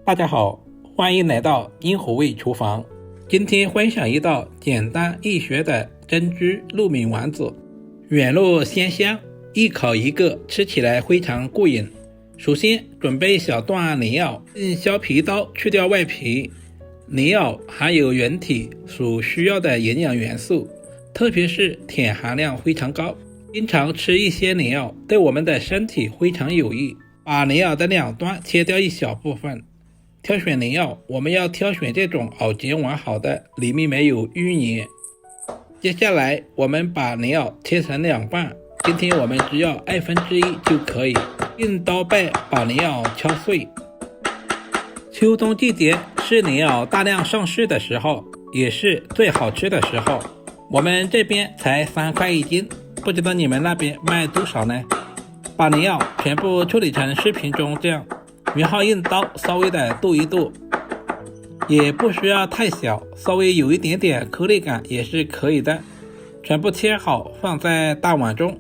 大家好，欢迎来到英虎味厨房。今天分享一道简单易学的珍珠糯米丸子，软糯鲜香，一口一个，吃起来非常过瘾。首先准备小段莲藕，用削皮刀去掉外皮。莲藕含有人体所需要的营养元素，特别是铁含量非常高，经常吃一些莲藕对我们的身体非常有益。把莲藕的两端切掉一小部分。挑选莲藕，我们要挑选这种藕节完好的，里面没有淤黏。接下来我们把莲藕切成两半，今天我们只要1/2就可以。用刀背把莲藕敲碎。秋冬季节是莲藕大量上市的时候，也是最好吃的时候。我们这边才3块1斤，不知道你们那边卖多少呢？把莲藕全部处理成视频中这样，然后用刀稍微的剁一剁，也不需要太小，稍微有一点点颗粒感也是可以的。全部切好放在大碗中。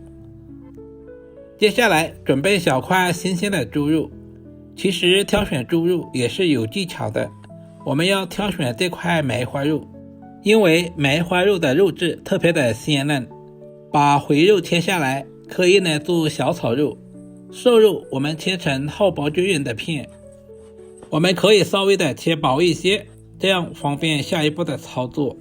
接下来准备小块新鲜的猪肉。其实挑选猪肉也是有技巧的，我们要挑选这块梅花肉，因为梅花肉的肉质特别的鲜嫩。把肥肉切下来，可以呢做小炒肉。瘦肉我们切成厚薄均匀的片，我们可以稍微的切薄一些，这样方便下一步的操作。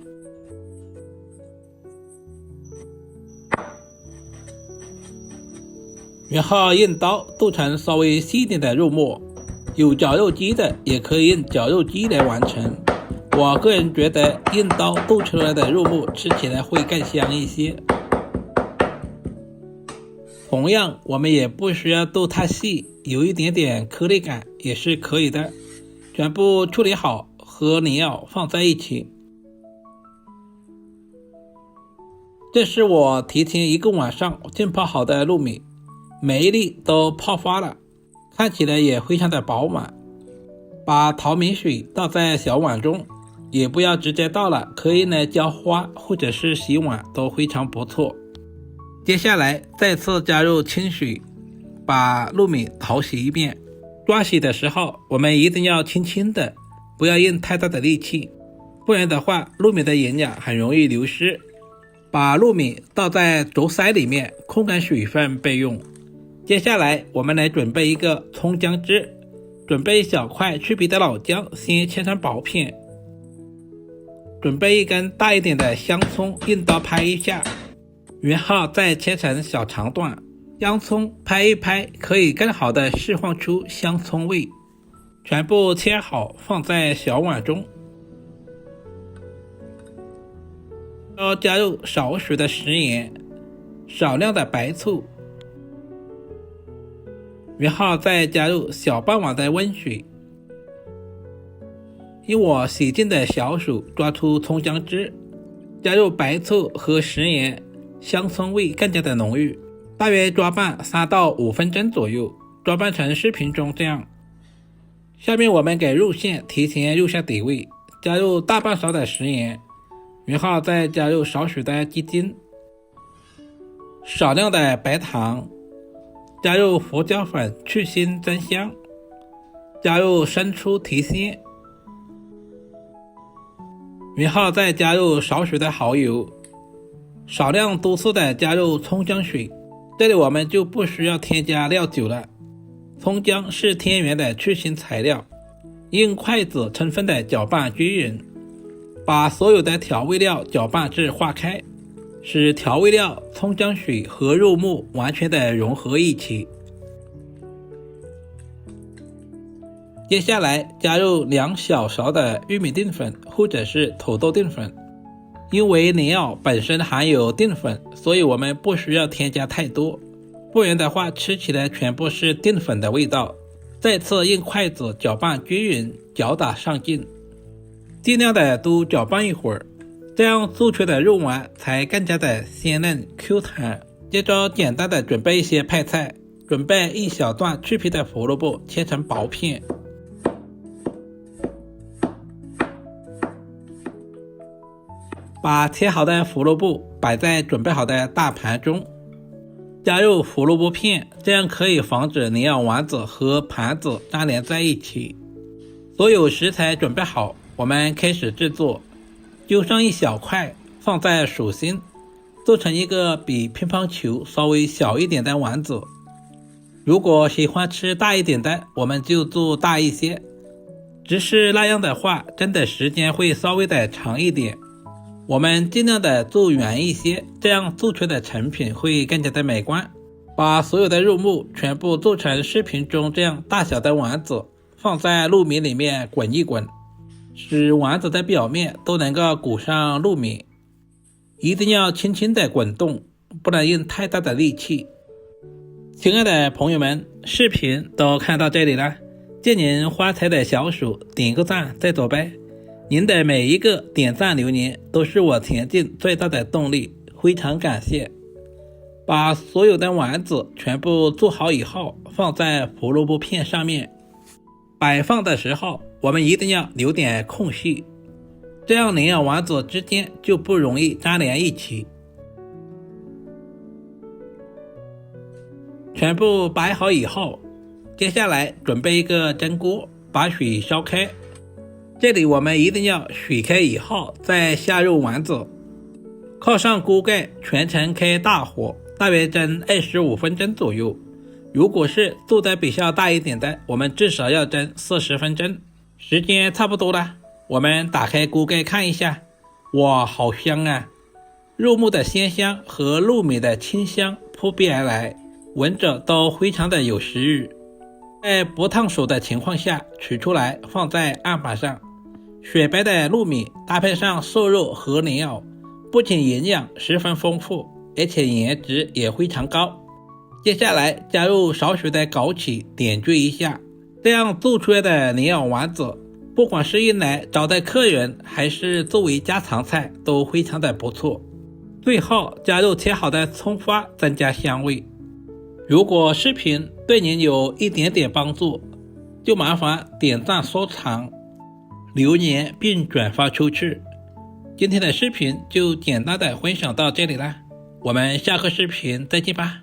然后用刀剁成稍微细一点的肉末，有绞肉机的也可以用绞肉机来完成。我个人觉得用刀剁出来的肉末吃起来会更香一些。同样我们也不需要剁太细，有一点点颗粒感也是可以的。全部处理好，和莲藕放在一起。这是我提前1个晚上浸泡好的糯米，每一粒都泡发了，看起来也非常的饱满。把淘米水倒在小碗中，也不要直接倒了，可以呢浇花或者是洗碗都非常不错。接下来再次加入清水，把糯米淘洗一遍。抓洗的时候我们一定要轻轻的，不要用太大的力气，不然的话糯米的营养很容易流失。把糯米倒在竹筛里面，控干水分备用。接下来我们来准备一个葱姜汁，准备一小块去皮的老姜，先切成薄片。准备一根大一点的香葱，用刀拍一下，然后再切成小长段。香葱拍一拍，可以更好的释放出香葱味。全部切好放在小碗中。要加入少许的食盐，少量的白醋，然后再加入小半碗的温水。用我洗净的小手抓出葱姜汁，加入白醋和食盐，香葱味更加的浓郁。大约抓拌3到5分钟左右，抓拌成视频中这样。下面我们给肉馅提前入下底味，加入大半勺的食盐，然后再加入少许的鸡精，少量的白糖，加入胡椒粉去腥增香，加入生抽提鲜，然后再加入少许的蚝油，少量多次的加入葱姜水。这里我们就不需要添加料酒了，葱姜是天然的去腥材料。用筷子充分的搅拌均匀，把所有的调味料搅拌至化开，使调味料、葱姜水和肉末完全的融合一起。接下来加入2小勺的玉米淀粉或者是土豆淀粉。因为莲藕本身含有淀粉，所以我们不需要添加太多，不然的话吃起来全部是淀粉的味道。再次用筷子搅拌均匀，搅打上劲，尽量的多搅拌一会儿，这样做出的肉丸才更加的鲜嫩 Q 弹。接着简单的准备一些配菜，准备一小段去皮的胡萝卜切成薄片，把切好的胡萝卜摆在准备好的大盘中，加入胡萝卜片，这样可以防止莲藕丸子和盘子粘连在一起。所有食材准备好，我们开始制作。揪上一小块，放在手心，做成一个比乒乓球稍微小一点的丸子。如果喜欢吃大一点的，我们就做大一些。只是那样的话，蒸的时间会稍微的长一点。我们尽量的做圆一些，这样做出的成品会更加的美观。把所有的肉末全部做成视频中这样大小的丸子，放在糯米里面滚一滚，使丸子的表面都能够裹上糯米。一定要轻轻的滚动，不能用太大的力气。亲爱的朋友们，视频都看到这里了，借您发财的小手点个赞再走呗。您的每一个点赞留言都是我前进最大的动力，非常感谢。把所有的丸子全部做好以后，放在胡萝卜片上面。摆放的时候我们一定要留点空隙，这样两样丸子之间就不容易粘连一起。全部摆好以后，接下来准备一个蒸锅，把水烧开。这里我们一定要水开以后再下入丸子，靠上锅盖，全程开大火，大约蒸25分钟左右。如果是做的比较大一点的，我们至少要蒸40分钟。时间差不多了，我们打开锅盖看一下。哇，好香啊！肉末的鲜香和糯米的清香扑鼻而来，闻着都非常的有食欲。在不烫手的情况下取出来，放在案板上。雪白的糯米搭配上瘦肉和莲藕，不仅营养十分丰富，而且颜值也非常高。接下来加入少许的枸杞点缀一下，这样做出来的莲藕丸子，不管是用来招待客人还是作为家常菜都非常的不错。最后加入切好的葱花，增加香味。如果视频对您有一点点帮助，就麻烦点赞收藏留言并转发出去。今天的视频就简单的分享到这里了，我们下个视频再见吧。